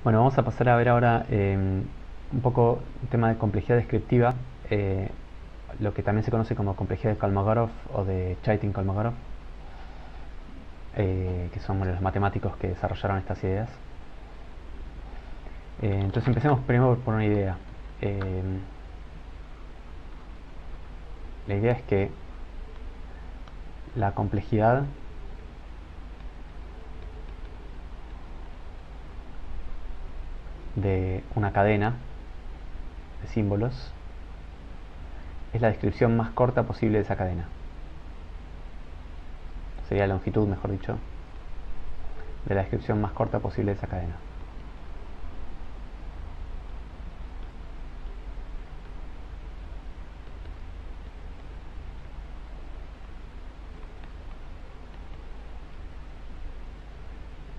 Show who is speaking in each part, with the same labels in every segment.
Speaker 1: Bueno, vamos a pasar a ver ahora un poco el tema de complejidad descriptiva, lo que también se conoce como complejidad de Kolmogorov o de Chaitin-Kolmogorov, que son los matemáticos que desarrollaron estas ideas. Entonces empecemos primero por una idea. Eh, la idea es que la complejidad de una cadena de símbolos es la descripción más corta posible de esa cadena. Sería la longitud, mejor dicho, de la descripción más corta posible de esa cadena.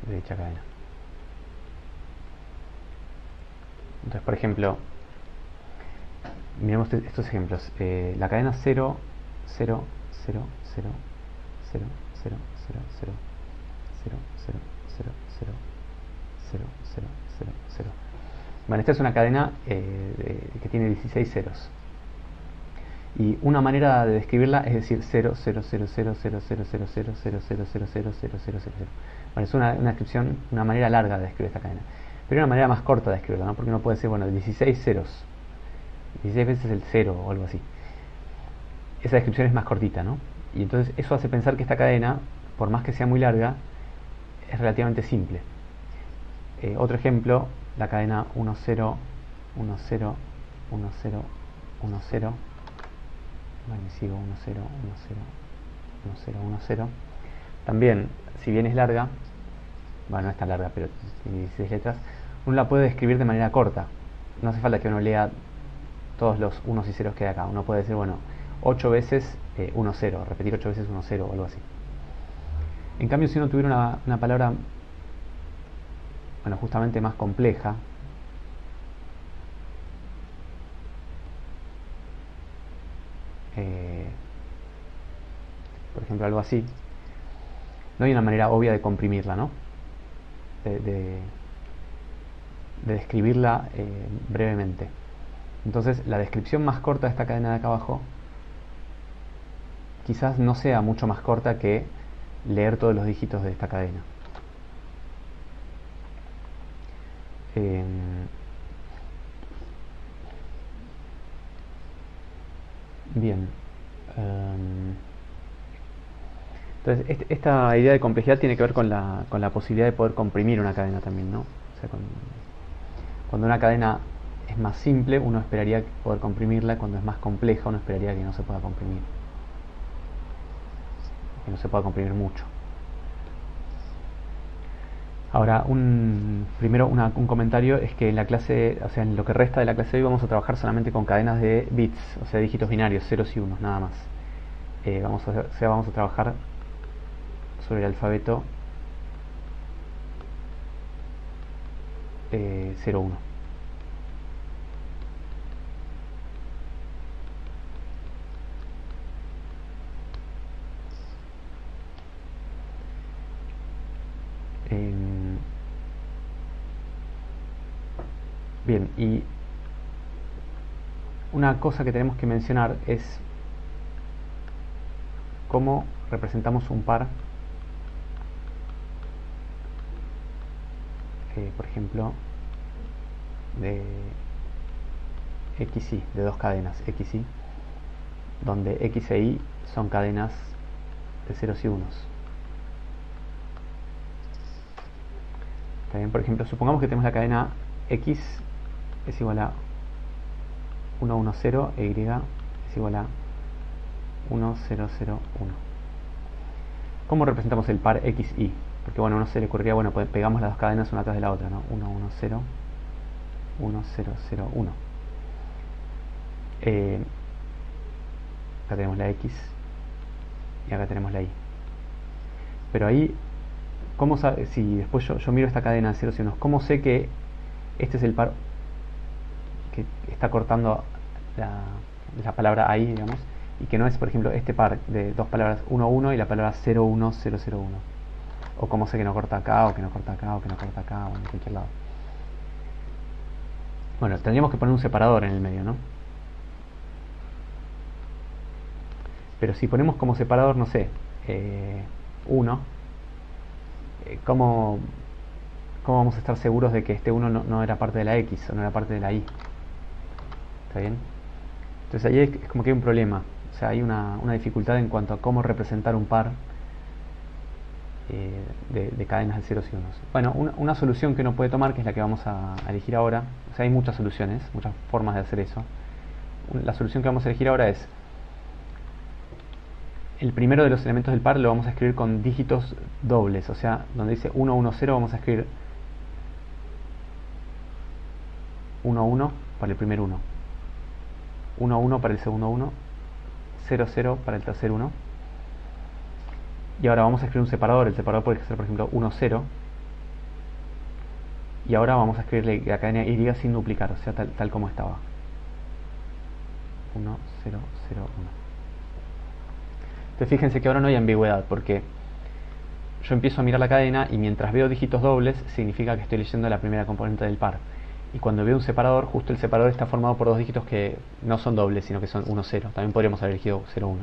Speaker 1: De dicha cadena. Entonces, por ejemplo, miremos estos ejemplos. La cadena 0, 0, 0, 0, 0, 0, 0, 0, 0, 0, 0, 0, 0, 0, 0, 0. Bueno, esta es una cadena que tiene 16 ceros. Y una manera de describirla es decir 0, 0, 0, 0, 0, 0, 0, 0, 0, 0, 0, 0, 0, 0, 0. Bueno, es una descripción, una manera larga de describir esta cadena. Pero hay una manera más corta de escribirla, ¿no? Porque uno puede decir, bueno, 16 ceros. 16 veces el 0 o algo así. Esa descripción es más cortita, ¿no? Y entonces eso hace pensar que esta cadena, por más que sea muy larga, es relativamente simple. Otro ejemplo, la cadena 1, 0, 1, 0, 1, 0, 1, 0. Bueno, y sigo 1, 0, 1, 0, 1, 0, 1, 0. También, si bien es larga, bueno, no es tan larga, pero tiene 16 letras, uno la puede describir de manera corta. No hace falta que uno lea todos los unos y ceros que hay acá. Uno puede decir, bueno, 8 veces 1, 0, repetir 8 veces 1, 0 o algo así. En cambio, si uno tuviera una palabra, bueno, justamente más compleja, por ejemplo, algo así, no hay una manera obvia de comprimirla, ¿no? De describirla brevemente. Entonces, la descripción más corta de esta cadena de acá abajo quizás no sea mucho más corta que leer todos los dígitos de esta cadena. Bien. Entonces, esta idea de complejidad tiene que ver con la posibilidad de poder comprimir una cadena también, ¿no? O sea, cuando una cadena es más simple, uno esperaría poder comprimirla. Cuando es más compleja, uno esperaría que no se pueda comprimir. Que no se pueda comprimir mucho. Ahora, primero un comentario es que en la clase, o sea, en lo que resta de la clase de hoy vamos a trabajar solamente con cadenas de bits, o sea, dígitos binarios, ceros y unos, nada más. Vamos a trabajar sobre el alfabeto 01. Bien, y una cosa que tenemos que mencionar es cómo representamos un par, por ejemplo, de x y, de dos cadenas x y, donde x e y son cadenas de ceros y unos. También, por ejemplo, supongamos que tenemos la cadena x es igual a 1, 1, 0 e y es igual a 1, 0, 0, 1. ¿Cómo representamos el par x y? Porque bueno, uno se le ocurriría, bueno, pues pegamos las dos cadenas una tras de la otra, ¿no? 1, 1, 0, 1, 0, 0, 1. Acá tenemos la x y acá tenemos la y. Pero ahí, ¿cómo sabe? Si después yo miro esta cadena de ceros y unos, ¿cómo sé que este es el par que está cortando la palabra ahí, digamos, y que no es, por ejemplo, este par de dos palabras 1, 1 y la palabra 0, 1, 0, 0, 1? O cómo sé que no corta acá, o que no corta acá, o que no corta acá, o en cualquier lado. Bueno, tendríamos que poner un separador en el medio, ¿no? Pero si ponemos como separador, no sé, 1, ¿cómo vamos a estar seguros de que este 1 no era parte de la X o no era parte de la Y? ¿Está bien? Entonces ahí es como que hay un problema. O sea, hay una dificultad en cuanto a cómo representar un par de cadenas de ceros y unos. Bueno, una solución que uno puede tomar, que es la que vamos a elegir ahora, o sea, hay muchas soluciones, muchas formas de hacer eso. La solución que vamos a elegir ahora es el primero de los elementos del par lo vamos a escribir con dígitos dobles, o sea, donde dice 1, 1, 0 vamos a escribir 1, 1 para el primer 1, 1, 1 para el segundo 1, 0, 0 para el tercer 1. Y ahora vamos a escribir un separador. El separador puede ser, por ejemplo, 1, 0. Y ahora vamos a escribirle la cadena Y sin duplicar, o sea, tal como estaba. 1, 0, 0, 1. Entonces fíjense que ahora no hay ambigüedad, porque yo empiezo a mirar la cadena y mientras veo dígitos dobles, significa que estoy leyendo la primera componente del par. Y cuando veo un separador, justo el separador está formado por dos dígitos que no son dobles, sino que son 1, 0. También podríamos haber elegido 0, 1.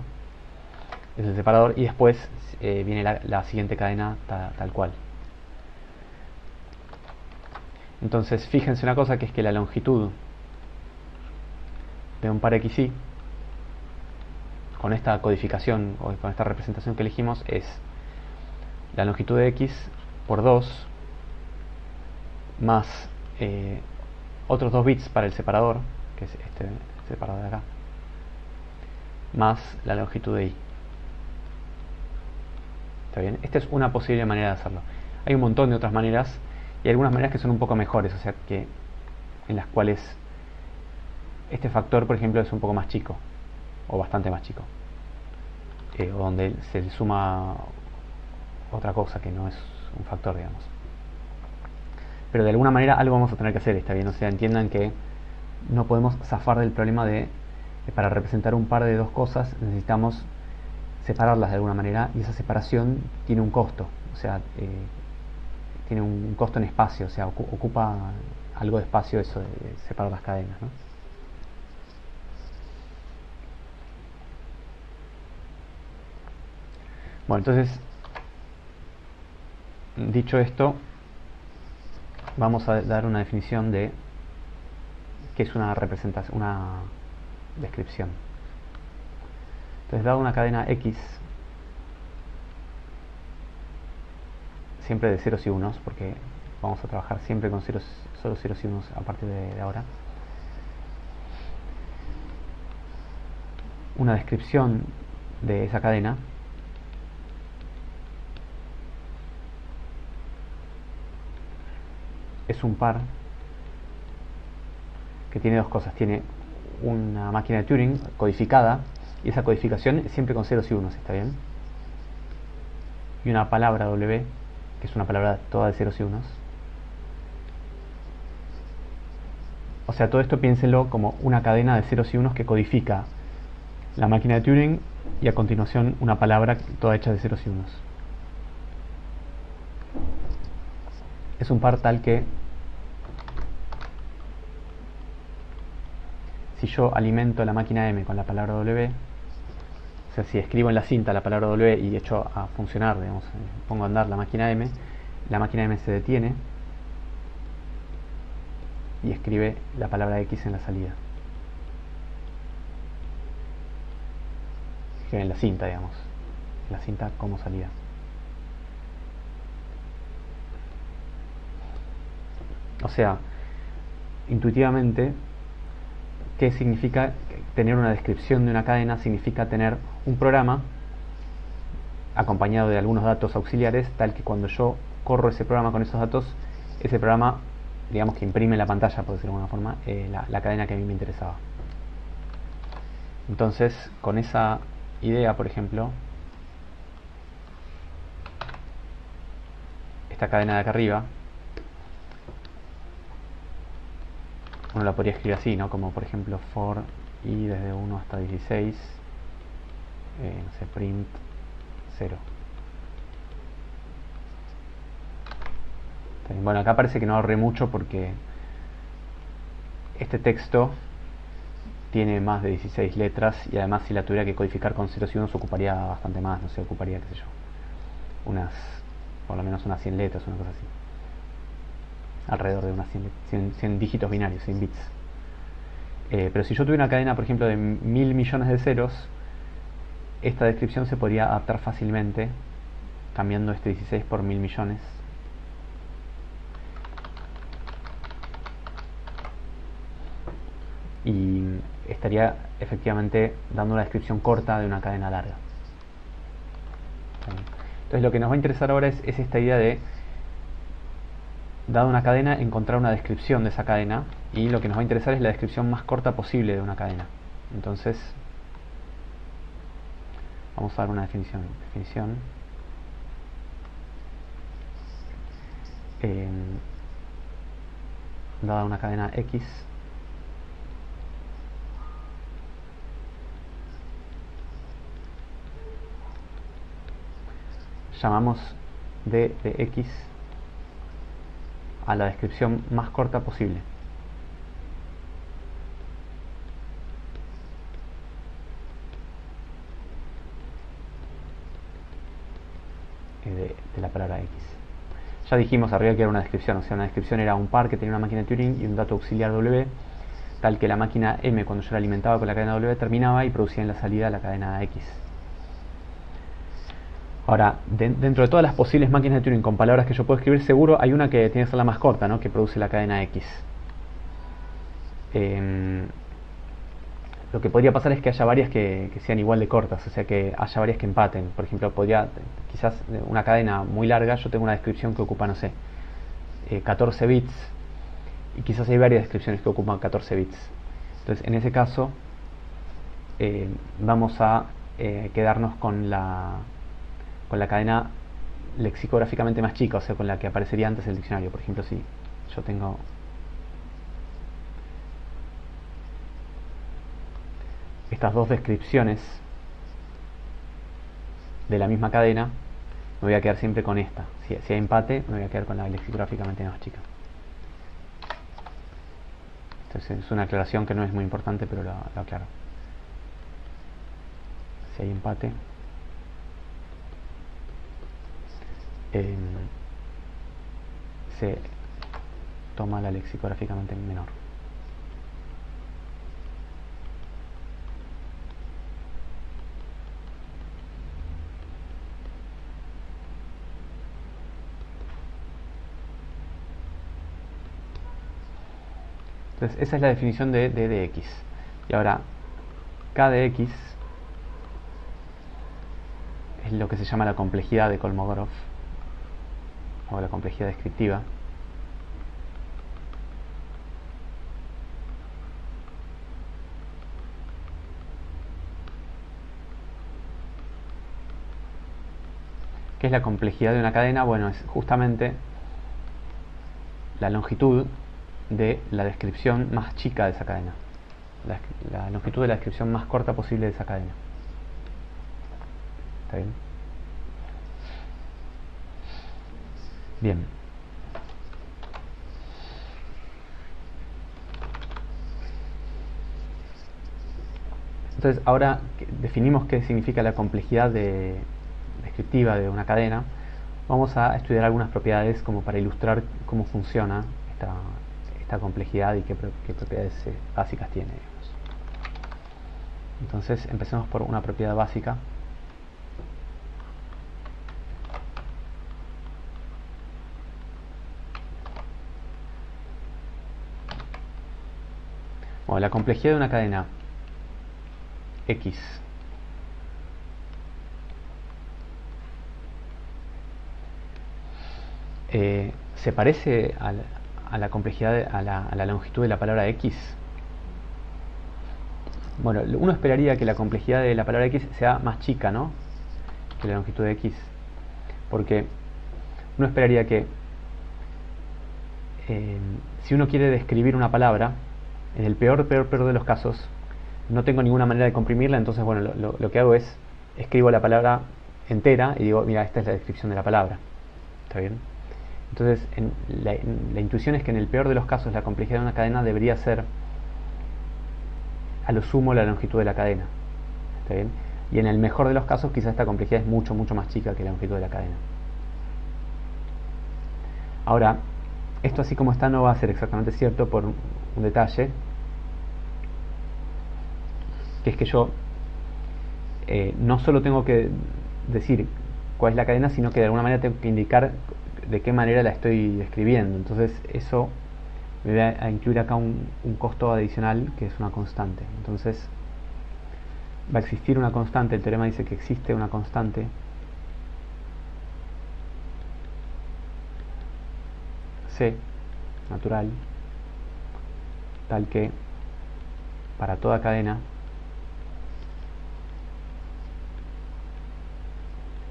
Speaker 1: Es el separador y después viene la siguiente cadena tal cual. Entonces fíjense una cosa, que es que la longitud de un par XY con esta codificación o con esta representación que elegimos es la longitud de X por 2 más otros 2 bits para el separador, que es este separador de acá, más la longitud de Y. ¿Está bien? Esta es una posible manera de hacerlo. Hay un montón de otras maneras y algunas maneras que son un poco mejores, o sea, que en las cuales este factor, por ejemplo, es un poco más chico o bastante más chico, o donde se le suma otra cosa que no es un factor, digamos. Pero de alguna manera algo vamos a tener que hacer, ¿está bien? O sea, entiendan que no podemos zafar del problema de para representar un par de dos cosas necesitamos separarlas de alguna manera, y esa separación tiene un costo, o sea, tiene un costo en espacio, o sea, ocupa algo de espacio eso de separar las cadenas, ¿no? Bueno, entonces, dicho esto, vamos a dar una definición de qué es una representación, una descripción. Entonces, dado una cadena X, siempre de ceros y unos, porque vamos a trabajar siempre con solo ceros y unos a partir de ahora. Una descripción de esa cadena es un par que tiene dos cosas. Tiene una máquina de Turing codificada, y esa codificación es siempre con ceros y unos, ¿está bien? Y una palabra W, que es una palabra toda de ceros y unos. O sea, todo esto piénsenlo como una cadena de ceros y unos que codifica la máquina de Turing y a continuación una palabra toda hecha de ceros y unos. Es un par tal que si yo alimento la máquina M con la palabra W, o sea, si escribo en la cinta la palabra W y echo a funcionar, digamos, pongo a andar la máquina M se detiene y escribe la palabra X en la salida. Escribe en la cinta, digamos, en la cinta como salida. O sea, intuitivamente, ¿qué significa tener una descripción de una cadena? Significa tener un programa acompañado de algunos datos auxiliares, tal que cuando yo corro ese programa con esos datos, ese programa, digamos, que imprime en la pantalla, por decirlo de alguna forma, la cadena que a mí me interesaba. Entonces, con esa idea, por ejemplo, esta cadena de acá arriba, uno la podría escribir así, ¿no? Como por ejemplo for i desde 1 hasta 16, no sé, print 0. Bueno, acá parece que no ahorré mucho porque este texto tiene más de 16 letras y además si la tuviera que codificar con ceros y unos ocuparía bastante más, no sé, ocuparía, qué sé yo, por lo menos unas 100 letras, una cosa así. Alrededor de unas 100 dígitos binarios, 100 bits. Pero si yo tuviera una cadena, por ejemplo, de 1000 millones de ceros, esta descripción se podría adaptar fácilmente cambiando este 16 por 1000 millones. Y estaría efectivamente dando una descripción corta de una cadena larga. Entonces lo que nos va a interesar ahora es esta idea de, dada una cadena, encontrar una descripción de esa cadena, y lo que nos va a interesar es la descripción más corta posible de una cadena. Entonces vamos a dar una definición. Dada una cadena X, llamamos d de X a la descripción más corta posible. De la palabra X. Ya dijimos arriba que era una descripción, o sea, una descripción era un par que tenía una máquina de Turing y un dato auxiliar W, tal que la máquina M, cuando yo la alimentaba con la cadena W, terminaba y producía en la salida la cadena X. Ahora, dentro de todas las posibles máquinas de Turing con palabras que yo puedo escribir, seguro hay una que tiene que ser la más corta, ¿no?, que produce la cadena X. Lo que podría pasar es que haya varias que sean igual de cortas, o sea, que haya varias que empaten. Por ejemplo, quizás una cadena muy larga, yo tengo una descripción que ocupa, no sé, 14 bits, y quizás hay varias descripciones que ocupan 14 bits. Entonces, en ese caso, vamos a quedarnos con la cadena lexicográficamente más chica, o sea, con la que aparecería antes el diccionario. Por ejemplo, si yo tengo estas dos descripciones de la misma cadena, me voy a quedar siempre con esta. Si hay empate, me voy a quedar con la lexicográficamente más chica. Entonces es una aclaración que no es muy importante, pero lo aclaro. Si hay empate, se toma la lexicográficamente menor. Entonces esa es la definición de d de X. Y ahora, k de X es lo que se llama la complejidad de Kolmogorov, o la complejidad descriptiva. ¿Qué es la complejidad de una cadena? Bueno, es justamente la longitud de la descripción más chica de esa cadena, la longitud de la descripción más corta posible de esa cadena. ¿Está bien? Bien. Entonces, ahora que definimos qué significa la complejidad descriptiva de una cadena, vamos a estudiar algunas propiedades como para ilustrar cómo funciona esta complejidad y qué propiedades básicas tiene, digamos. Entonces, empecemos por una propiedad básica. Bueno, la complejidad de una cadena X se parece a la complejidad, a la longitud de la palabra X. Bueno, uno esperaría que la complejidad de la palabra X sea más chica, ¿no?, que la longitud de X, porque uno esperaría que si uno quiere describir una palabra, en el peor de los casos, no tengo ninguna manera de comprimirla, entonces bueno, lo que hago es escribo la palabra entera y digo, mira, esta es la descripción de la palabra. ¿Está bien? Entonces, la intuición es que en el peor de los casos la complejidad de una cadena debería ser a lo sumo la longitud de la cadena. ¿Está bien? Y en el mejor de los casos quizás esta complejidad es mucho más chica que la longitud de la cadena. Ahora, esto así como está no va a ser exactamente cierto por un detalle, que es que yo no solo tengo que decir cuál es la cadena, sino que de alguna manera tengo que indicar de qué manera la estoy describiendo. Entonces eso me va a incluir acá un costo adicional que es una constante. Entonces va a existir una constante, el teorema dice que existe una constante C natural tal que para toda cadena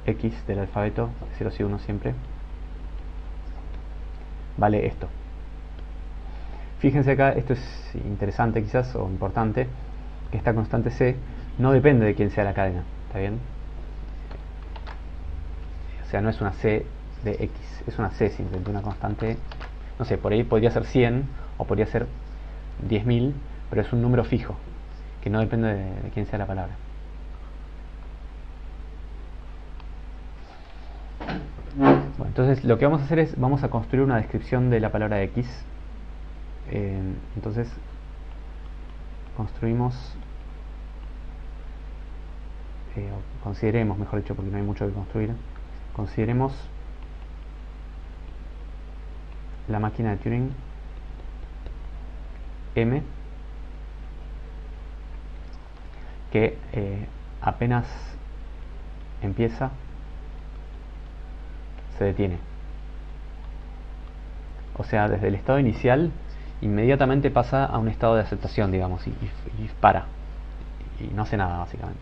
Speaker 1: X del alfabeto 0 y 1 siempre vale esto. Fíjense acá, esto es interesante quizás o importante, que esta constante C no depende de quién sea la cadena, ¿está bien? O sea, no es una C de X, es una C simplemente, una constante, no sé, por ahí podría ser 100 o podría ser 10.000, pero es un número fijo, que no depende de quién sea la palabra. Bueno, entonces lo que vamos a hacer es, vamos a construir una descripción de la palabra X. Entonces construimos, consideremos, mejor dicho, porque no hay mucho que construir, consideremos la máquina de Turing M que apenas empieza se detiene. O sea, desde el estado inicial inmediatamente pasa a un estado de aceptación, digamos, y para. Y no hace nada, básicamente.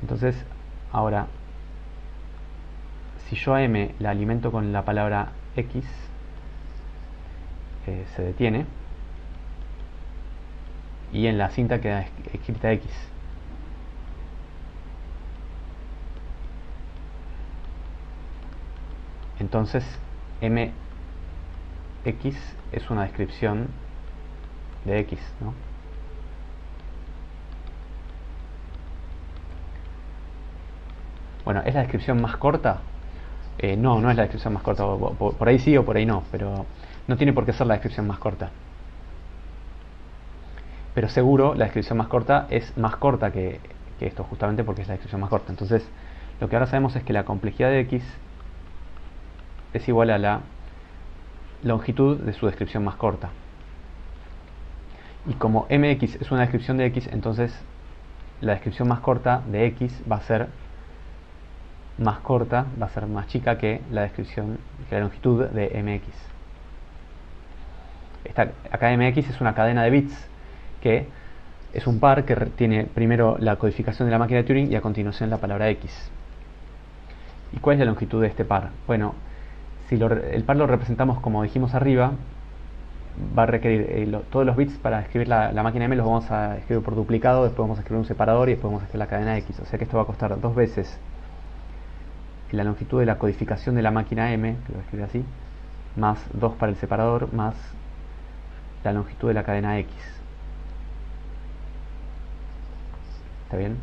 Speaker 1: Entonces, ahora, si yo a M la alimento con la palabra X, se detiene. Y en la cinta queda escrita X. Entonces, MX es una descripción de X, ¿no? Bueno, ¿es la descripción más corta? No, no es la descripción más corta. Por ahí sí o por ahí no, pero no tiene por qué ser la descripción más corta. Pero seguro la descripción más corta es más corta que esto, justamente porque es la descripción más corta. Entonces, lo que ahora sabemos es que la complejidad de X es igual a la longitud de su descripción más corta. Y como MX es una descripción de X, entonces la descripción más corta de X va a ser más corta, va a ser más chica que la descripción, que la longitud de MX. Acá MX es una cadena de bits que es un par que tiene primero la codificación de la máquina de Turing y a continuación la palabra X. ¿Y cuál es la longitud de este par? Bueno, si el par lo representamos como dijimos arriba, va a requerir todos los bits para escribir la máquina M los vamos a escribir por duplicado, después vamos a escribir un separador y después vamos a escribir la cadena X. O sea que esto va a costar dos veces la longitud de la codificación de la máquina M, que lo voy a escribir así, más 2 para el separador, más la longitud de la cadena X. ¿Está bien?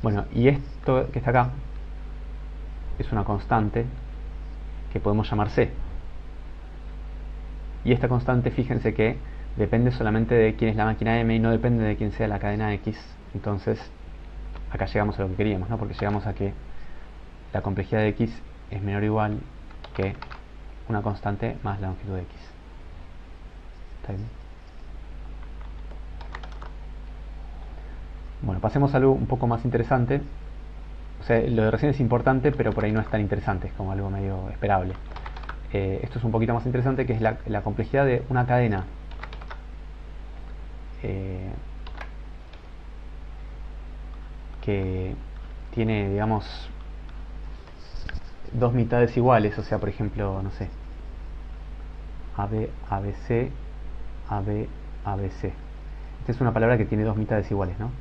Speaker 1: Bueno, y esto que está acá es una constante que podemos llamar C. Y esta constante, fíjense que depende solamente de quién es la máquina M y no depende de quién sea la cadena X. Entonces, acá llegamos a lo que queríamos, ¿no? Porque llegamos a que la complejidad de X es menor o igual que una constante más la longitud de X. ¿Está bien? Bueno, pasemos a algo un poco más interesante. O sea, lo de recién es importante, pero por ahí no es tan interesante, es como algo medio esperable. Esto es un poquito más interesante, que es la complejidad de una cadena que tiene, digamos, dos mitades iguales. O sea, por ejemplo, no sé, AB, ABC, AB, ABC. Esta es una palabra que tiene dos mitades iguales, ¿no?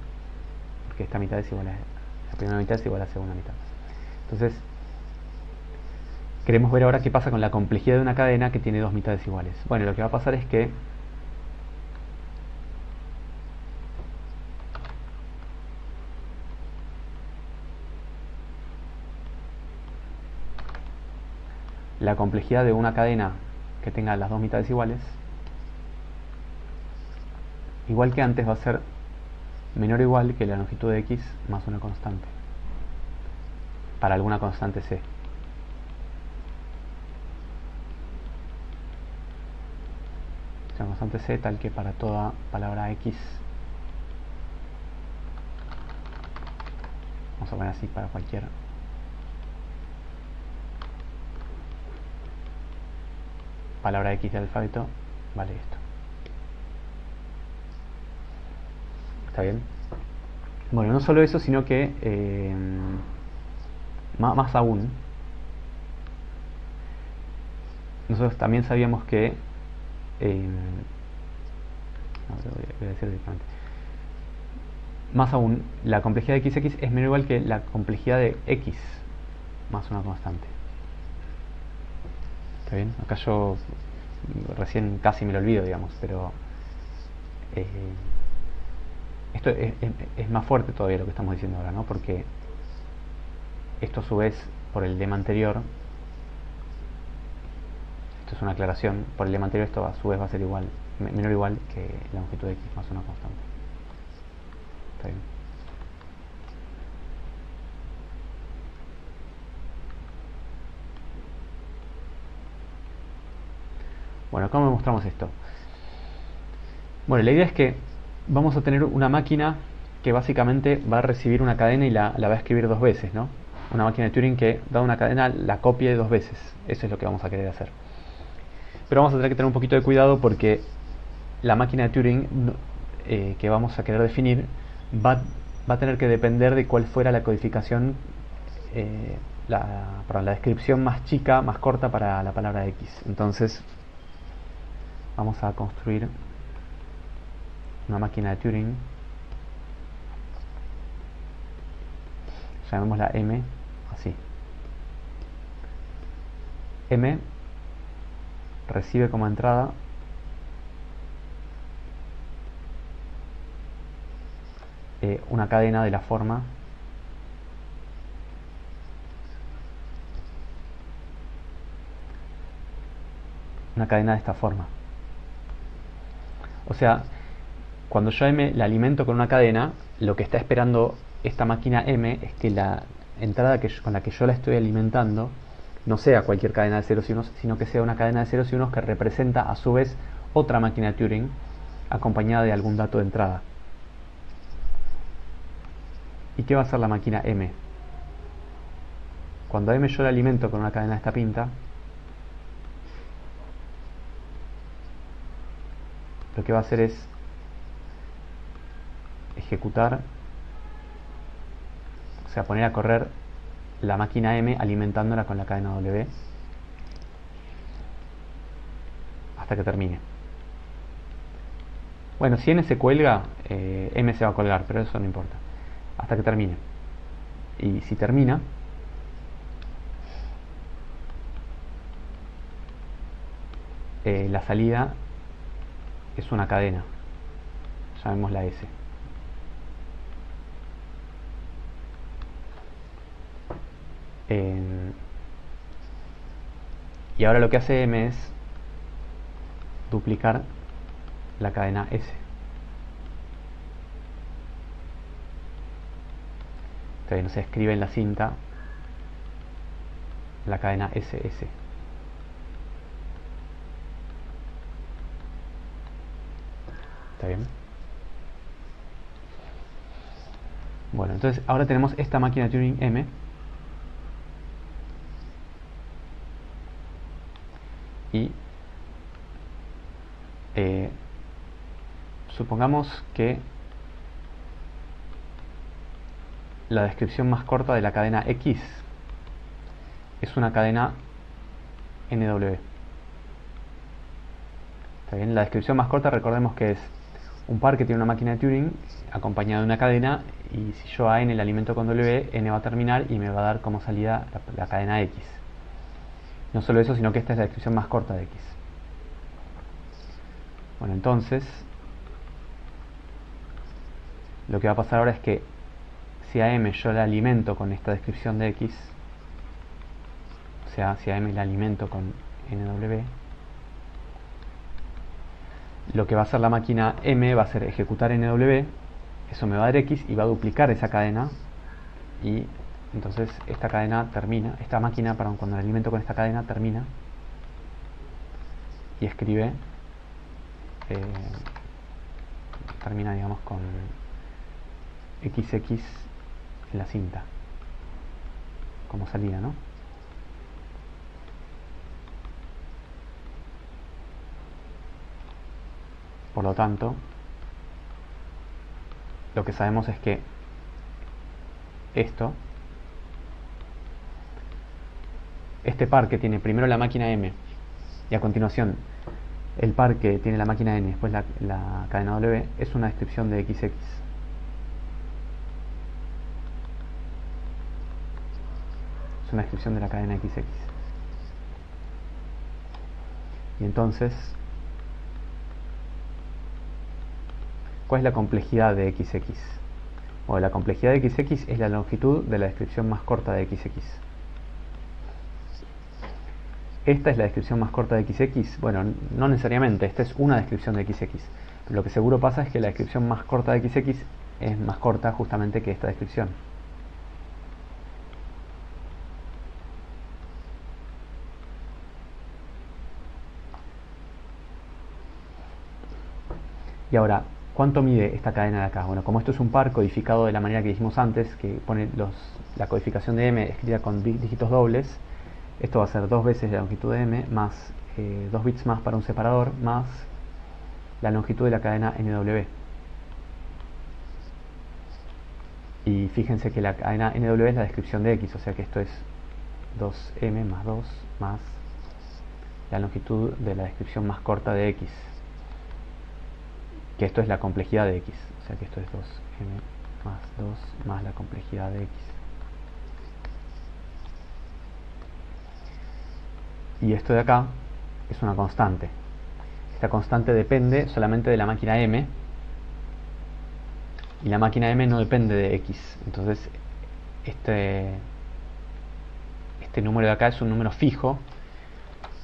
Speaker 1: Porque esta mitad es igual a la primera mitad es igual a la segunda mitad. Entonces, queremos ver ahora qué pasa con la complejidad de una cadena que tiene dos mitades iguales. Bueno, lo que va a pasar es que la complejidad de una cadena que tenga las dos mitades iguales, igual que antes, va a ser menor o igual que la longitud de x más una constante, para alguna constante c. Una constante c tal que para toda palabra x, vamos a poner así para cualquier palabra x del alfabeto, vale esto. ¿Está bien? Bueno, no solo eso, sino que más aún, nosotros también sabíamos que voy a decir directamente. Más aún, la complejidad de xx es menor o igual que la complejidad de x más una constante. ¿Está bien? Acá yo recién casi me lo olvido, digamos, pero esto es más fuerte todavía lo que estamos diciendo ahora, ¿no? Porque esto a su vez, por el lema anterior, esto es una aclaración, por el lema anterior esto a su vez va a ser igual, menor o igual que la longitud de x más una constante. ¿Está bien? Bueno, ¿cómo demostramos esto? Bueno, la idea es que vamos a tener una máquina que básicamente va a recibir una cadena y la va a escribir dos veces, ¿no? Una máquina de Turing que, dada una cadena, la copie dos veces. Eso es lo que vamos a querer hacer. Pero vamos a tener que tener un poquito de cuidado porque la máquina de Turing que vamos a querer definir va a tener que depender de cuál fuera la codificación, la descripción más chica, más corta para la palabra x. Entonces vamos a construir una máquina de Turing, llamémosla M, así. M recibe como entrada una cadena de la forma una cadena de esta forma. O sea, cuando yo a M la alimento con una cadena, lo que está esperando esta máquina M es que la entrada con la que yo la estoy alimentando no sea cualquier cadena de ceros y unos, sino que sea una cadena de ceros y unos que representa a su vez otra máquina de Turing acompañada de algún dato de entrada. ¿Y qué va a hacer la máquina M? Cuando a M yo la alimento con una cadena de esta pinta, lo que va a hacer es ejecutar, o sea, poner a correr la máquina M alimentándola con la cadena W hasta que termine. Bueno, si N se cuelga, M se va a colgar, pero eso no importa. Hasta que termine. Y si termina, la salida es una cadena, llamémosla S. Y ahora lo que hace M es duplicar la cadena S. Entonces se escribe en la cinta la cadena SS. ¿Está bien? Bueno, entonces ahora tenemos esta máquina de Turing M. Y supongamos que la descripción más corta de la cadena X es una cadena NW. ¿Está bien? La descripción más corta, recordemos que es un par que tiene una máquina de Turing acompañada de una cadena, y si yo a n le alimento con W, n va a terminar y me va a dar como salida la cadena X. No solo eso, sino que esta es la descripción más corta de X. Bueno, entonces lo que va a pasar ahora es que si a M yo la alimento con esta descripción de X, o sea, si a m la alimento con nw, lo que va a hacer la máquina m va a ser ejecutar nw, eso me va a dar x y va a duplicar esa cadena, y entonces esta cadena termina, esta máquina, perdón, cuando la alimento con esta cadena termina y escribe, termina, digamos, con xx en la cinta como salida, ¿no? Por lo tanto, lo que sabemos es que este par que tiene primero la máquina m y a continuación el par que tiene la máquina n, después la cadena w, es una descripción de xx. Es una descripción de la cadena xx. Y entonces, ¿cuál es la complejidad de xx? Bueno, la complejidad de xx es la longitud de la descripción más corta de xx. Esta es la descripción más corta de xx. Bueno, no necesariamente, esta es una descripción de xx. Pero lo que seguro pasa es que la descripción más corta de xx es más corta justamente que esta descripción. Y ahora, ¿cuánto mide esta cadena de acá? Bueno, como esto es un par codificado de la manera que dijimos antes, que pone la codificación de m escrita con dígitos dobles, esto va a ser 2 veces la longitud de m, más 2 bits más para un separador, más la longitud de la cadena nw. Y fíjense que la cadena nw es la descripción de x, o sea que esto es 2m más 2 más la longitud de la descripción más corta de x, que esto es la complejidad de x, o sea que esto es 2m más 2 más la complejidad de x. Y esto de acá es una constante. Esta constante depende solamente de la máquina m, y la máquina m no depende de x. Entonces este número de acá es un número fijo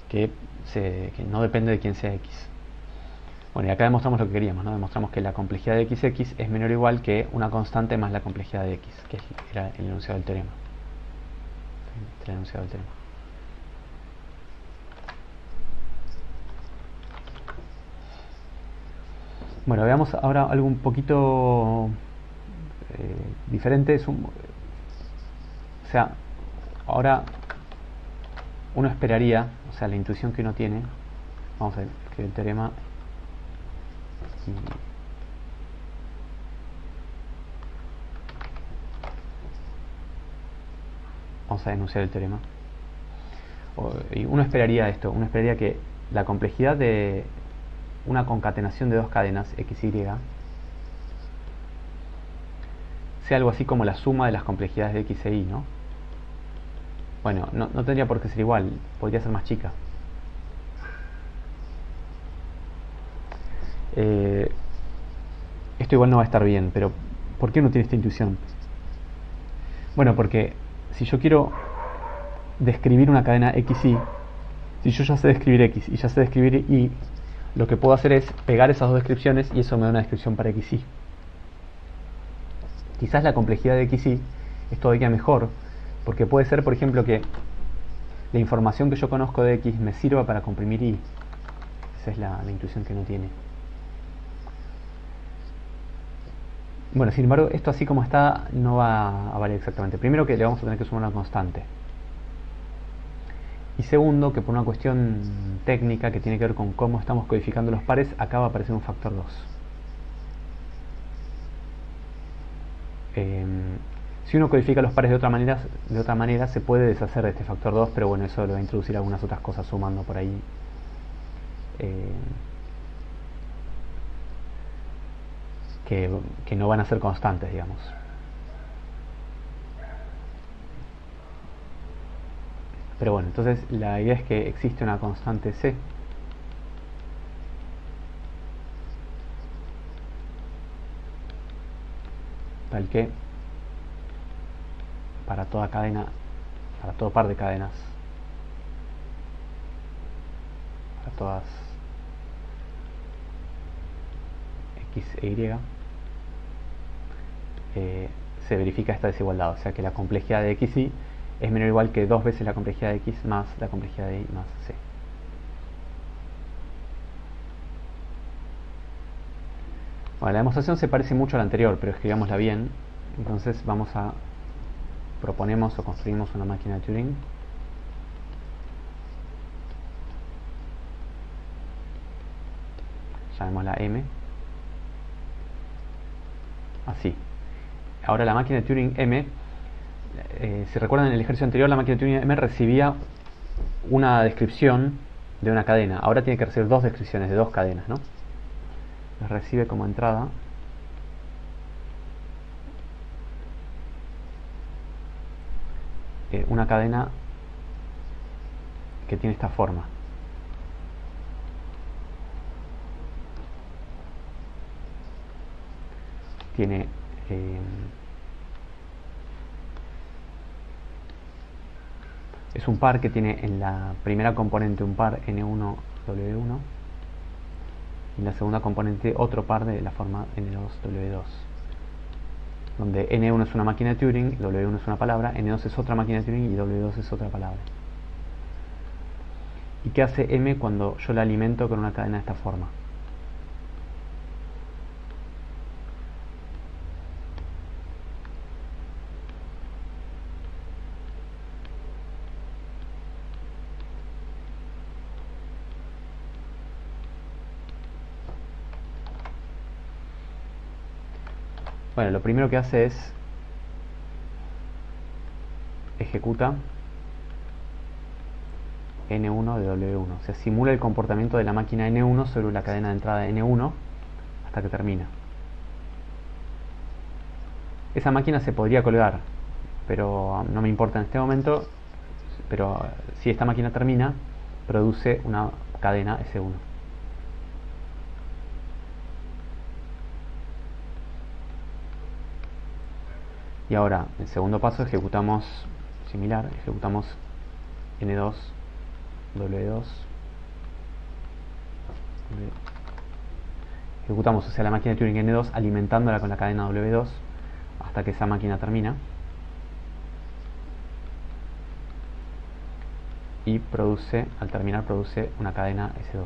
Speaker 1: que no depende de quién sea x. Bueno, y acá demostramos lo que queríamos, ¿no? Demostramos que la complejidad de xx es menor o igual que una constante más la complejidad de x, que era el enunciado del teorema. El enunciado del teorema. Bueno, veamos ahora algo un poquito diferente. O sea, ahora uno esperaría, o sea, la intuición que uno tiene, vamos a escribir el teorema y vamos a enunciar el teorema. Y uno esperaría esto, uno esperaría que la complejidad de una concatenación de dos cadenas XY sea algo así como la suma de las complejidades de X e Y, ¿no? Bueno, no tendría por qué ser igual, podría ser más chica. Esto igual no va a estar bien, pero ¿por qué uno tiene esta intuición? Bueno, porque si yo quiero describir una cadena XY, si yo ya sé describir X y ya sé describir Y, lo que puedo hacer es pegar esas dos descripciones y eso me da una descripción para XY. Quizás la complejidad de XY es todavía mejor, porque puede ser, por ejemplo, que la información que yo conozco de X me sirva para comprimir Y. Esa es la intuición que uno tiene. Bueno, sin embargo, esto así como está no va a valer exactamente. Primero, que le vamos a tener que sumar una constante. Y segundo, que por una cuestión técnica que tiene que ver con cómo estamos codificando los pares, acá va a aparecer un factor 2. Si uno codifica los pares de otra manera se puede deshacer de este factor 2, pero bueno, eso lo va a introducir algunas otras cosas sumando por ahí. Que no van a ser constantes, digamos. Pero bueno, entonces la idea es que existe una constante C tal que para toda cadena, para todo par de cadenas todas x e y, se verifica esta desigualdad, o sea que la complejidad de x y es menor o igual que 2 veces la complejidad de x más la complejidad de y más c. Bueno, la demostración se parece mucho a la anterior, pero escribámosla bien. Entonces proponemos o construimos una máquina de Turing. Llamémosla M. Así. Ahora la máquina de Turing M, si recuerdan en el ejercicio anterior, la máquina de Turing M recibía una descripción de una cadena. Ahora tiene que recibir dos descripciones de dos cadenas, ¿no? Las recibe como entrada una cadena que tiene esta forma. Tiene es un par que tiene en la primera componente un par N1 W1 y en la segunda componente otro par de la forma N2 W2, donde N1 es una máquina de Turing, W1 es una palabra, N2 es otra máquina de Turing y W2 es otra palabra. ¿Y qué hace M cuando yo la alimento con una cadena de esta forma? Bueno, lo primero que hace es ejecuta N1 de W1, o sea, simula el comportamiento de la máquina N1 sobre la cadena de entrada N1 hasta que termina. Esa máquina se podría colgar, pero no me importa en este momento. Pero si esta máquina termina, produce una cadena S1. Y ahora, en el segundo paso, ejecutamos similar, ejecutamos N2 W2, ejecutamos, o sea, la máquina de Turing N2 alimentándola con la cadena W2 hasta que esa máquina termina y produce, al terminar, produce una cadena S2.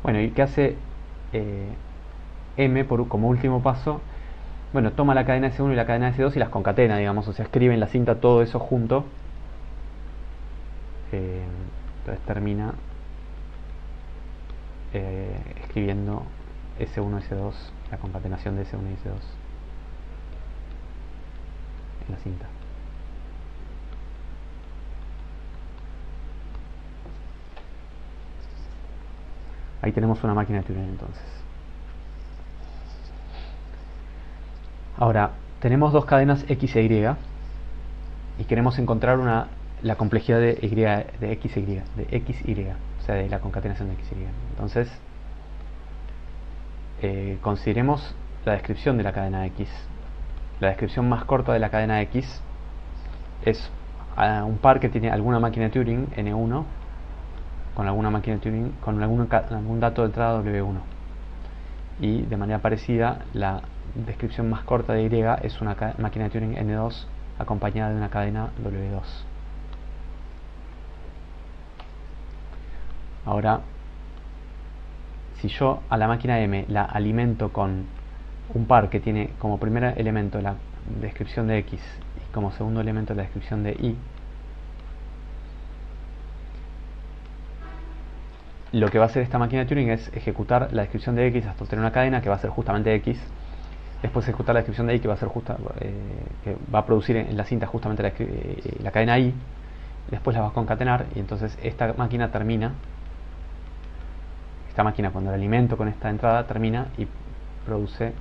Speaker 1: Bueno, ¿y qué hace M como último paso? Bueno, toma la cadena S1 y la cadena S2 y las concatena, digamos, o sea, escribe en la cinta todo eso junto. Entonces termina escribiendo S1, S2, la concatenación de S1 y S2 en la cinta. Ahí tenemos una máquina de Turing entonces. Ahora, tenemos dos cadenas X e Y y queremos encontrar la complejidad de XY, o sea, de la concatenación de XY. Entonces, consideremos la descripción de la cadena X. La descripción más corta de la cadena X es un par que tiene alguna máquina de Turing, N1, con alguna máquina de Turing, con algún dato de entrada W1. Y de manera parecida, la descripción más corta de Y es una máquina de Turing N2 acompañada de una cadena W2. Ahora, si yo a la máquina M la alimento con un par que tiene como primer elemento la descripción de X y como segundo elemento la descripción de Y, lo que va a hacer esta máquina de Turing es ejecutar la descripción de X hasta obtener una cadena que va a ser justamente X. Después ejecutar la descripción de Y que va a ser que va a producir en la cinta justamente la cadena Y. Después la va a concatenar y entonces esta máquina termina. Esta máquina, cuando la alimento con esta entrada, termina y produce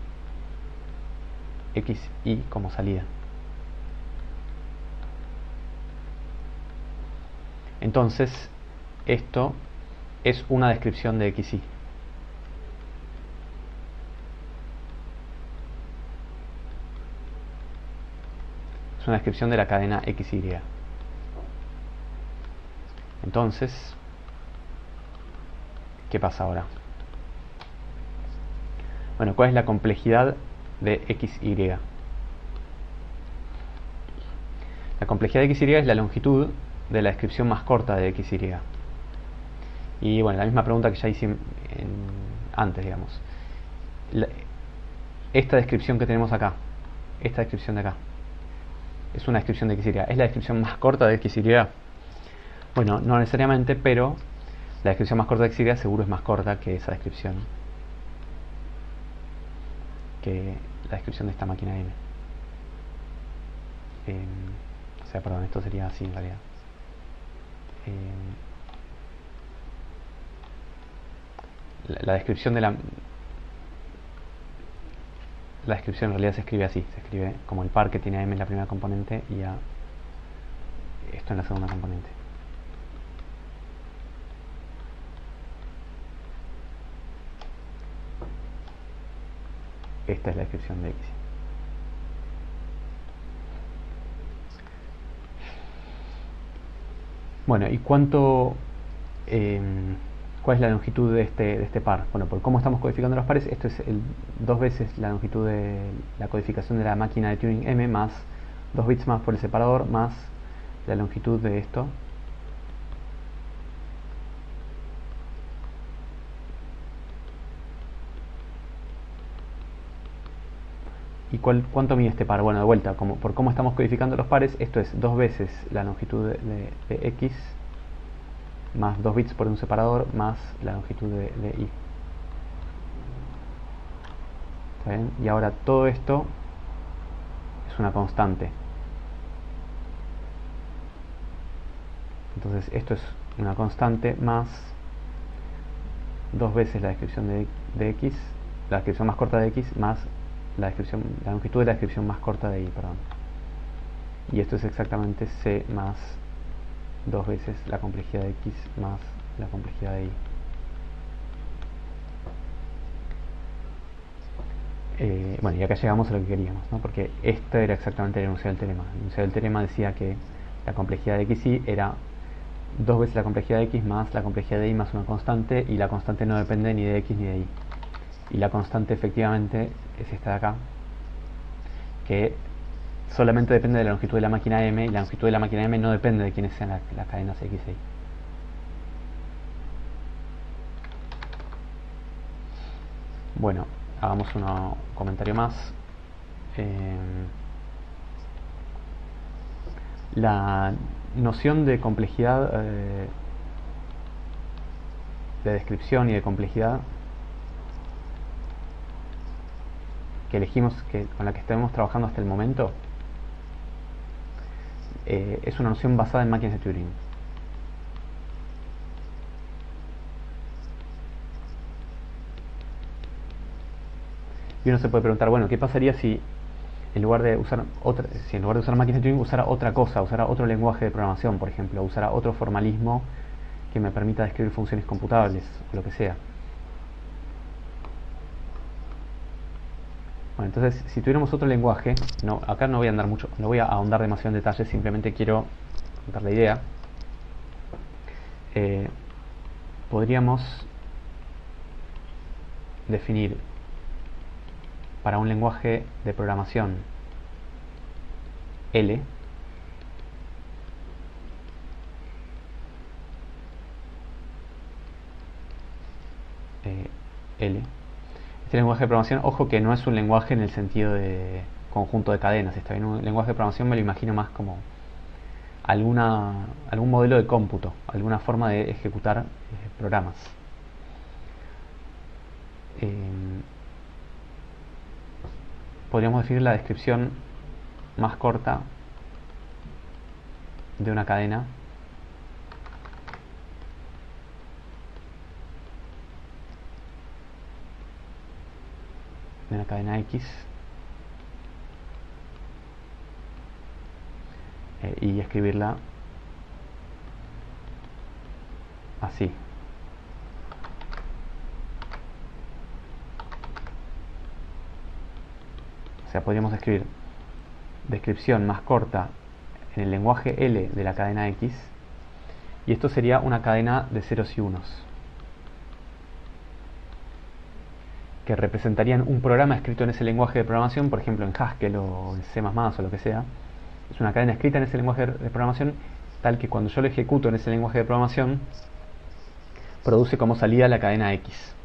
Speaker 1: X, Y como salida. Entonces, esto es una descripción de X, Y. Es una descripción de la cadena XY. Entonces, ¿qué pasa ahora? Bueno, ¿cuál es la complejidad de XY? La complejidad de XY es la longitud de la descripción más corta de XY. Y bueno, la misma pregunta que ya hice antes, digamos. Esta descripción que tenemos acá, esta descripción de acá, es una descripción de XY. ¿Es la descripción más corta de XY? Bueno, no necesariamente, pero la descripción más corta de XY seguro es más corta que esa descripción, que la descripción de esta máquina M. O sea, perdón, esto sería así en realidad. La descripción de la descripción en realidad se escribe así, se escribe como el par que tiene a M en la primera componente y a esto en la segunda componente. Esta es la descripción de X. Bueno, ¿y cuánto cuál es la longitud de este par? Bueno, por cómo estamos codificando los pares, esto es dos veces la longitud de la codificación de la máquina de Turing M más 2 bits más por el separador más la longitud de esto. ¿Y cuánto mide este par? Bueno, de vuelta, por cómo estamos codificando los pares, esto es dos veces la longitud de X más 2 bits por un separador más la longitud de Y. ¿Está bien? Y ahora todo esto es una constante. Entonces esto es una constante más dos veces la descripción de X, la descripción más corta de X más la longitud de la descripción más corta de Y, perdón. Y esto es exactamente C más dos veces la complejidad de X más la complejidad de Y. Bueno, y acá llegamos a lo que queríamos, ¿no? Porque este era exactamente el enunciado del teorema. El enunciado del teorema decía que la complejidad de XY era dos veces la complejidad de X más la complejidad de Y más una constante, y la constante no depende ni de X ni de Y. Y la constante efectivamente es esta de acá, que solamente depende de la longitud de la máquina M, y la longitud de la máquina M no depende de quiénes sean las cadenas X e Y. Bueno, hagamos un comentario más. La noción de complejidad, de descripción y de complejidad que elegimos, con la que estemos trabajando hasta el momento, es una noción basada en máquinas de Turing. Y uno se puede preguntar, bueno, ¿qué pasaría si en lugar de usar máquinas de Turing usara otra cosa, usara otro lenguaje de programación, por ejemplo, usara otro formalismo que me permita describir funciones computables o lo que sea? Bueno, entonces, si tuviéramos otro lenguaje, acá no voy a andar mucho, no voy a ahondar demasiado en detalles, simplemente quiero contar la idea. Podríamos definir para un lenguaje de programación L este lenguaje de programación, ojo que no es un lenguaje en el sentido de conjunto de cadenas, está bien, un lenguaje de programación me lo imagino más como algún modelo de cómputo, alguna forma de ejecutar programas. Podríamos definir la descripción más corta de una cadena X y escribirla así. O sea, podríamos escribir descripción más corta en el lenguaje L de la cadena X Y esto sería una cadena de ceros y unos, que representarían un programa escrito en ese lenguaje de programación, por ejemplo en Haskell o en C++ o lo que sea. Es una cadena escrita en ese lenguaje de programación, tal que cuando yo lo ejecuto en ese lenguaje de programación, produce como salida la cadena X.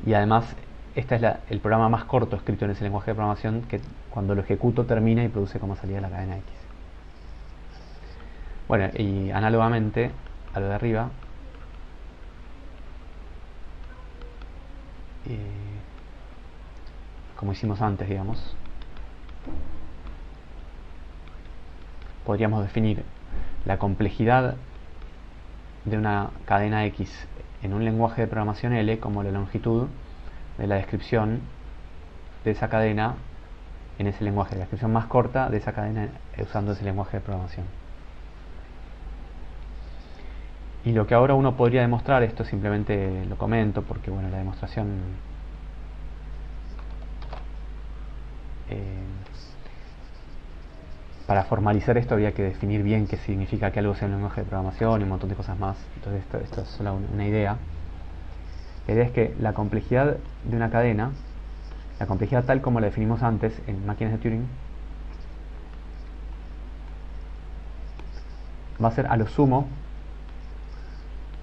Speaker 1: Y además, este es el programa más corto escrito en ese lenguaje de programación, que cuando lo ejecuto termina y produce como salida la cadena X. Bueno, y análogamente a lo de arriba, como hicimos antes, digamos, podríamos definir la complejidad de una cadena X en un lenguaje de programación L como la longitud de la descripción de esa cadena en ese lenguaje, la descripción más corta de esa cadena usando ese lenguaje de programación. Y lo que ahora uno podría demostrar, esto simplemente lo comento porque bueno, la demostración para formalizar esto había que definir bien qué significa que algo sea un lenguaje de programación y un montón de cosas más. Entonces esto es solo una idea. La idea es que la complejidad de una cadena, la complejidad tal como la definimos antes en máquinas de Turing, va a ser a lo sumo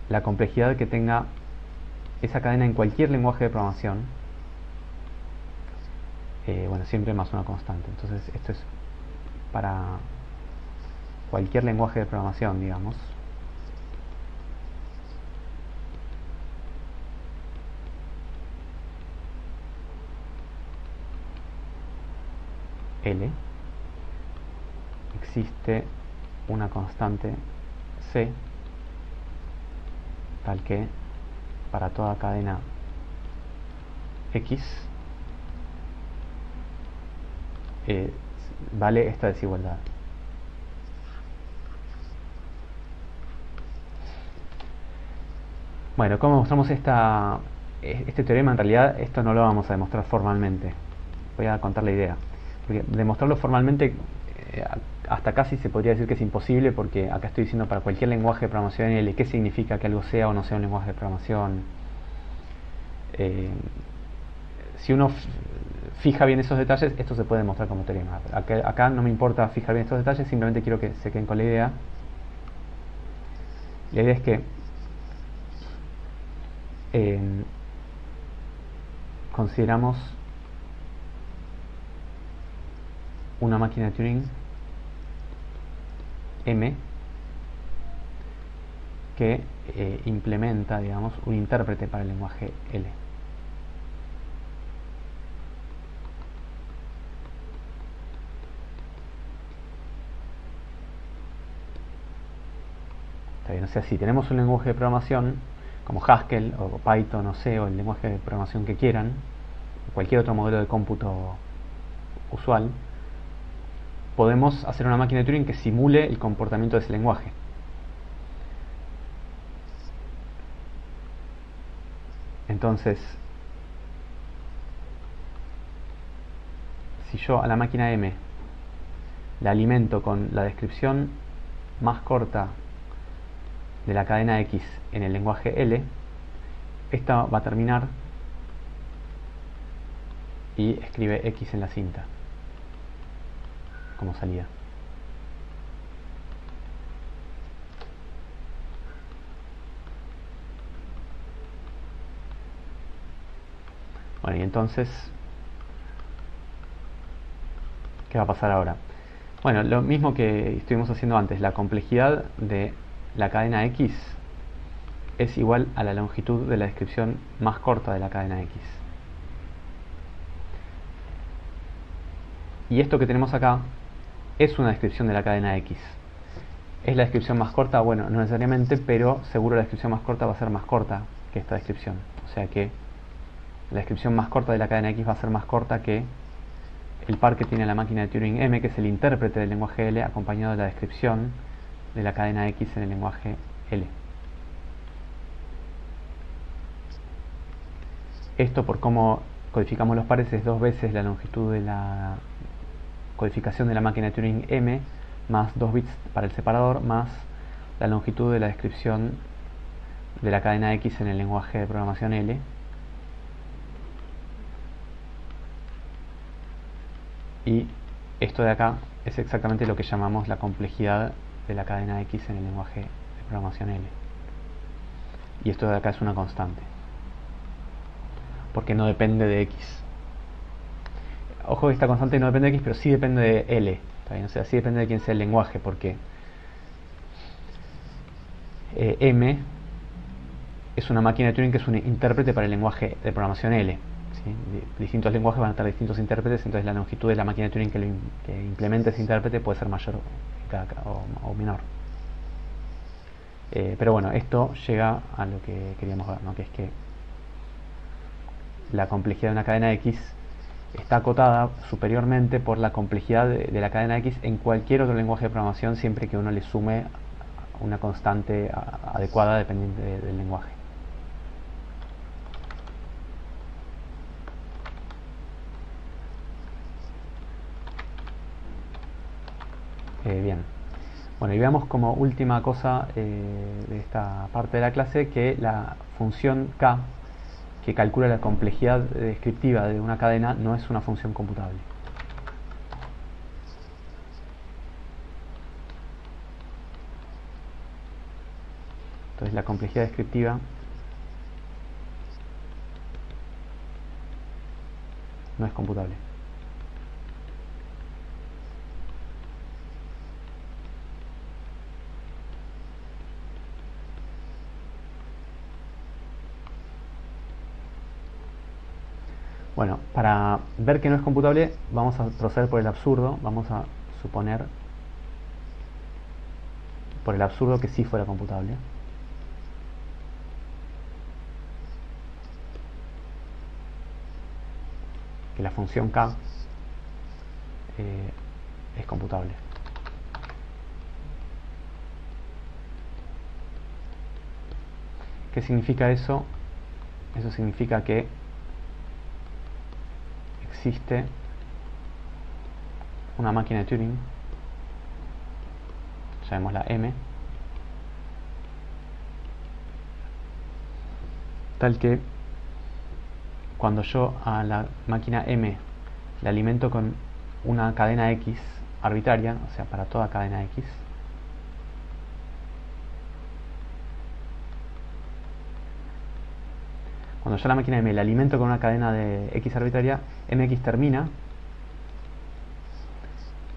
Speaker 1: la complejidad que tenga esa cadena en cualquier lenguaje de programación, bueno, siempre más una constante. Entonces esto es para cualquier lenguaje de programación, digamos. L, existe una constante C tal que para toda cadena X vale esta desigualdad. Bueno, ¿cómo mostramos este teorema? En realidad esto no lo vamos a demostrar formalmente. Voy a contar la idea. Porque demostrarlo formalmente hasta casi se podría decir que es imposible, porque acá estoy diciendo para cualquier lenguaje de programación L qué significa que algo sea o no sea un lenguaje de programación. Si uno fija bien esos detalles, esto se puede demostrar como teorema. Acá no me importa fijar bien estos detalles, simplemente quiero que se queden con la idea. La idea es que consideramos una máquina de Turing M que implementa, digamos, un intérprete para el lenguaje L. Está bien, o sea, si tenemos un lenguaje de programación como Haskell o Python o C o el lenguaje de programación que quieran, cualquier otro modelo de cómputo usual, podemos hacer una máquina de Turing que simule el comportamiento de ese lenguaje. Entonces, si yo a la máquina M la alimento con la descripción más corta de la cadena X en el lenguaje L, esta va a terminar y escribe X en la cinta como salida. Bueno, y entonces, ¿qué va a pasar ahora? Bueno, lo mismo que estuvimos haciendo antes, la complejidad de la cadena X es igual a la longitud de la descripción más corta de la cadena X. Y esto que tenemos acá es una descripción de la cadena X. ¿Es la descripción más corta? Bueno, no necesariamente, pero seguro la descripción más corta va a ser más corta que esta descripción. O sea que la descripción más corta de la cadena X va a ser más corta que el par que tiene la máquina de Turing M, que es el intérprete del lenguaje L, acompañado de la descripción de la cadena X en el lenguaje L. Esto, por cómo codificamos los pares, es 2 veces la longitud de la codificación de la máquina de Turing M, más 2 bits para el separador, más la longitud de la descripción de la cadena X en el lenguaje de programación L. Y esto de acá es exactamente lo que llamamos la complejidad de la cadena X en el lenguaje de programación L. Y esto de acá es una constante, porque no depende de X. Ojo que esta constante no depende de X, pero sí depende de L. ¿Está bien? O sea, sí depende de quién sea el lenguaje, porque M es una máquina de Turing que es un intérprete para el lenguaje de programación L. ¿Sí? Distintos lenguajes van a tener distintos intérpretes, entonces la longitud de la máquina de Turing que implemente ese intérprete puede ser mayor o menor. Pero bueno, esto llega a lo que queríamos ver, ¿no? Que es que la complejidad de una cadena X está acotada superiormente por la complejidad de la cadena X en cualquier otro lenguaje de programación, siempre que uno le sume una constante adecuada dependiente del lenguaje. Bien. Bueno, y veamos como última cosa de esta parte de la clase que la función K, que calcula la complejidad descriptiva de una cadena, no es una función computable. Entonces la complejidad descriptiva no es computable. Bueno, para ver que no es computable, vamos a proceder por el absurdo. Vamos a suponer por el absurdo que sí fuera computable. Que la función K es computable. ¿Qué significa eso? Eso significa que existe una máquina de Turing, llamémosla M, tal que cuando yo a la máquina M la alimento con una cadena X arbitraria, o sea, para toda cadena X, cuando yo a la máquina M la alimento con una cadena de X arbitraria, MX termina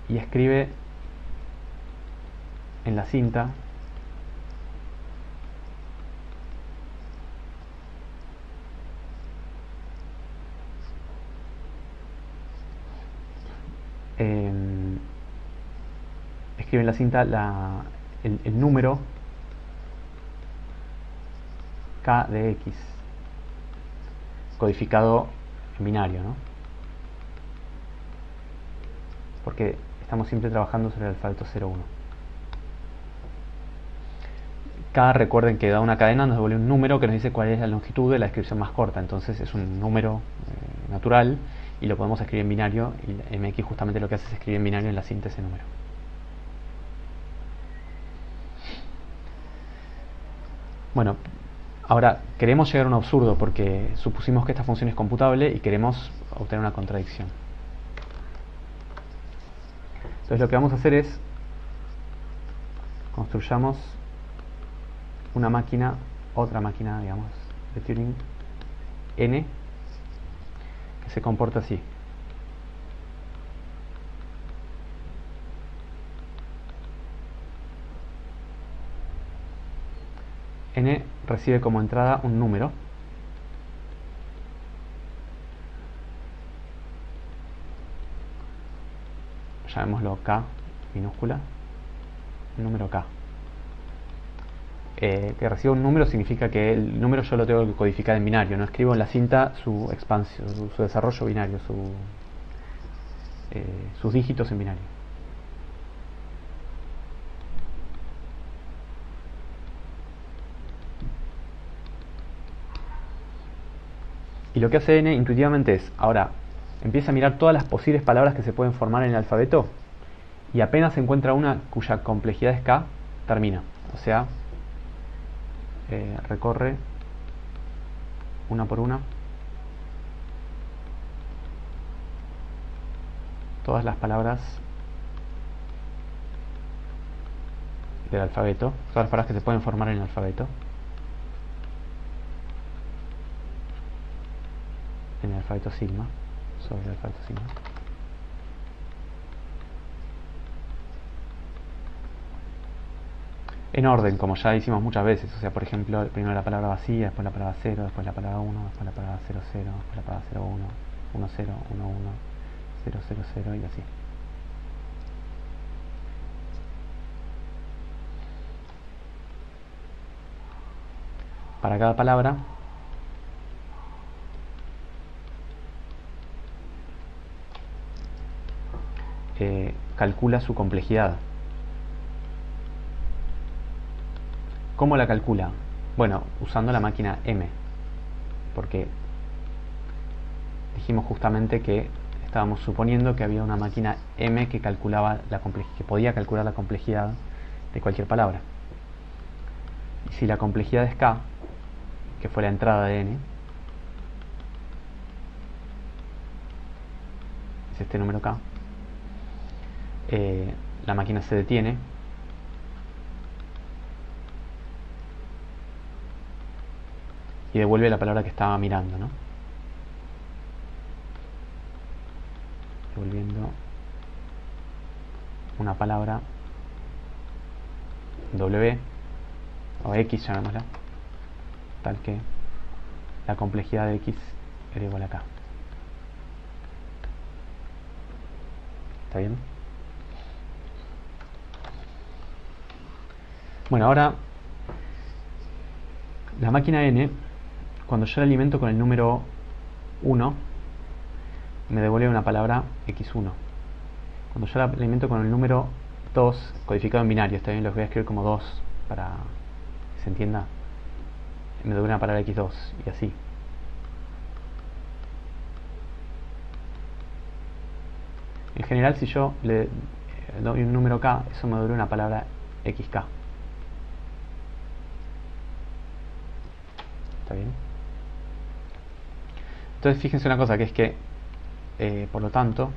Speaker 1: y escribe en la cinta el número K de X codificado en binario, ¿no? Porque estamos siempre trabajando sobre el alfabeto 0,1. K, recuerden que da una cadena, nos devuelve un número que nos dice cuál es la longitud de la descripción más corta. Entonces es un número natural y lo podemos escribir en binario, y MX justamente lo que hace es escribir en binario en la cinta ese número. Bueno, ahora queremos llegar a un absurdo porque supusimos que esta función es computable y queremos obtener una contradicción. Entonces lo que vamos a hacer es construyamos una máquina, otra máquina, digamos, de Turing N, que se comporta así. N recibe como entrada un número. Llamémoslo K minúscula. Un número K. Que reciba un número significa que el número yo lo tengo que codificar en binario. No escribo en la cinta su expansión, su desarrollo binario, sus dígitos en binario. Y lo que hace N intuitivamente es, ahora, empieza a mirar todas las posibles palabras que se pueden formar en el alfabeto y apenas encuentra una cuya complejidad es K, termina. O sea, recorre una por una todas las palabras del alfabeto, todas las palabras que se pueden formar en el alfabeto, sigma, sobre el alfabeto sigma. En orden, como ya hicimos muchas veces. O sea, por ejemplo, primero la palabra vacía, después la palabra 0, después la palabra 1, después la palabra 0, 0, después la palabra 0, 1, 1, 0, 1, 1, 0, 0, 0 y así. Para cada palabra calcula su complejidad. ¿Cómo la calcula? Bueno, usando la máquina M, porque dijimos justamente que estábamos suponiendo que había una máquina M que calculaba que podía calcular la complejidad de cualquier palabra. Y si la complejidad es K, que fue la entrada de N, es este número K, la máquina se detiene y devuelve la palabra que estaba mirando, ¿no? Devolviendo una palabra W o X, llamémosla, tal que la complejidad de X era igual a K. ¿Está bien? Bueno, ahora la máquina N, cuando yo la alimento con el número 1, me devuelve una palabra x1. Cuando yo la alimento con el número 2, codificado en binario, está bien, los voy a escribir como 2 para que se entienda, me devuelve una palabra x2 y así. En general, si yo le doy un número k, eso me devuelve una palabra xk. ¿Está bien? Entonces fíjense una cosa, que es que por lo tanto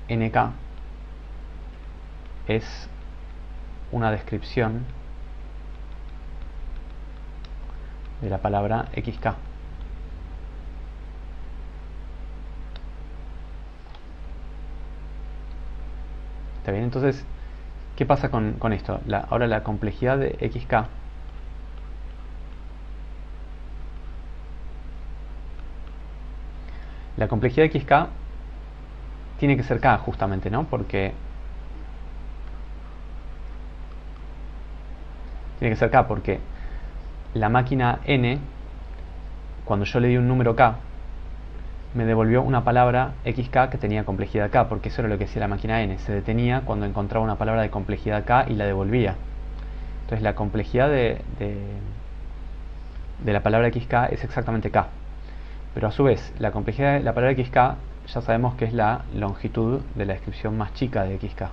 Speaker 1: NK es una descripción de la palabra XK. ¿Está bien? Entonces, ¿qué pasa con esto? Ahora la complejidad de XK de XK tiene que ser K justamente, ¿no? Porque tiene que ser K porque la máquina N, cuando yo le di un número K, me devolvió una palabra XK que tenía complejidad K, porque eso era lo que hacía la máquina N, se detenía cuando encontraba una palabra de complejidad K y la devolvía. Entonces la complejidad de la palabra XK es exactamente K, pero a su vez la complejidad de la palabra XK ya sabemos que es la longitud de la descripción más chica de XK.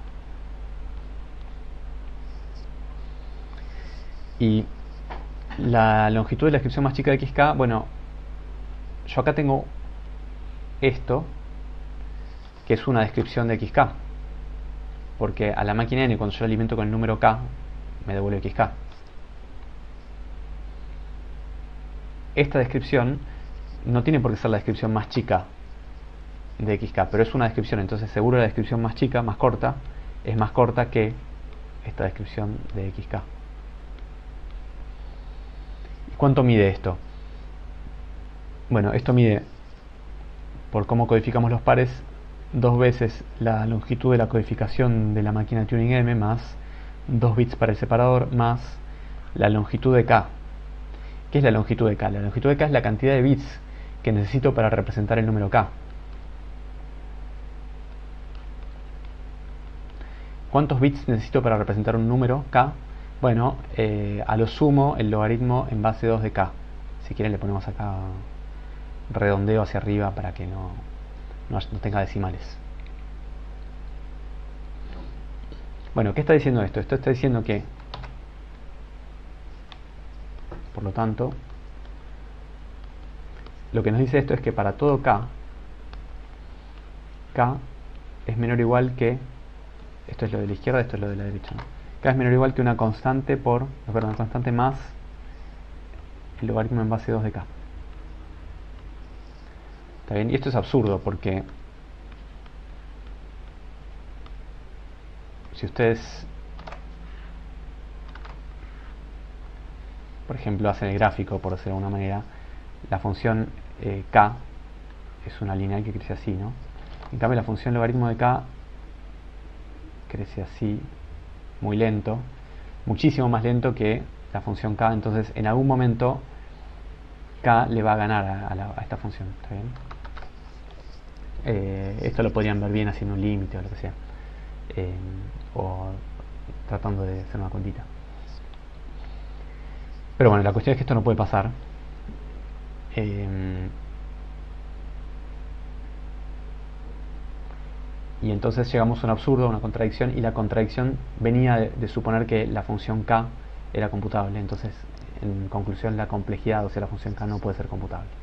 Speaker 1: Y la longitud de la descripción más chica de XK, bueno, yo acá tengo esto, que es una descripción de XK, porque a la máquina N, cuando yo la alimento con el número K, me devuelve XK. Esta descripción no tiene por qué ser la descripción más chica de XK, pero es una descripción, entonces seguro la descripción más chica, más corta, es más corta que esta descripción de XK. ¿Y cuánto mide esto? Bueno, esto mide, por cómo codificamos los pares, 2 veces la longitud de la codificación de la máquina Turing M más 2 bits para el separador más la longitud de K. ¿Qué es la longitud de K? La longitud de K es la cantidad de bits que necesito para representar el número K. ¿Cuántos bits necesito para representar un número K? Bueno, a lo sumo el logaritmo en base 2 de K. Si quieren le ponemos acá redondeo hacia arriba para que no tenga decimales. Bueno, ¿qué está diciendo esto? Esto está diciendo que, por lo tanto, lo que nos dice esto es que para todo k es menor o igual que, esto es lo de la izquierda, esto es lo de la derecha, ¿no? K es menor o igual que una constante una constante más el logaritmo en base 2 de k. ¿Está bien? Y esto es absurdo porque si ustedes, por ejemplo, hacen el gráfico, por decirlo de alguna manera, la función k es una lineal que crece así, ¿no? En cambio la función logaritmo de k crece así, muy lento, muchísimo más lento que la función k. Entonces en algún momento k le va a ganar a esta función. ¿Está bien? Esto lo podrían ver bien haciendo un límite o lo que sea, o tratando de hacer una cuentita. Pero bueno, la cuestión es que esto no puede pasar. Y entonces llegamos a un absurdo, a una contradicción, y la contradicción venía de suponer que la función k era computable. Entonces, en conclusión, la complejidad, o sea, la función k no puede ser computable.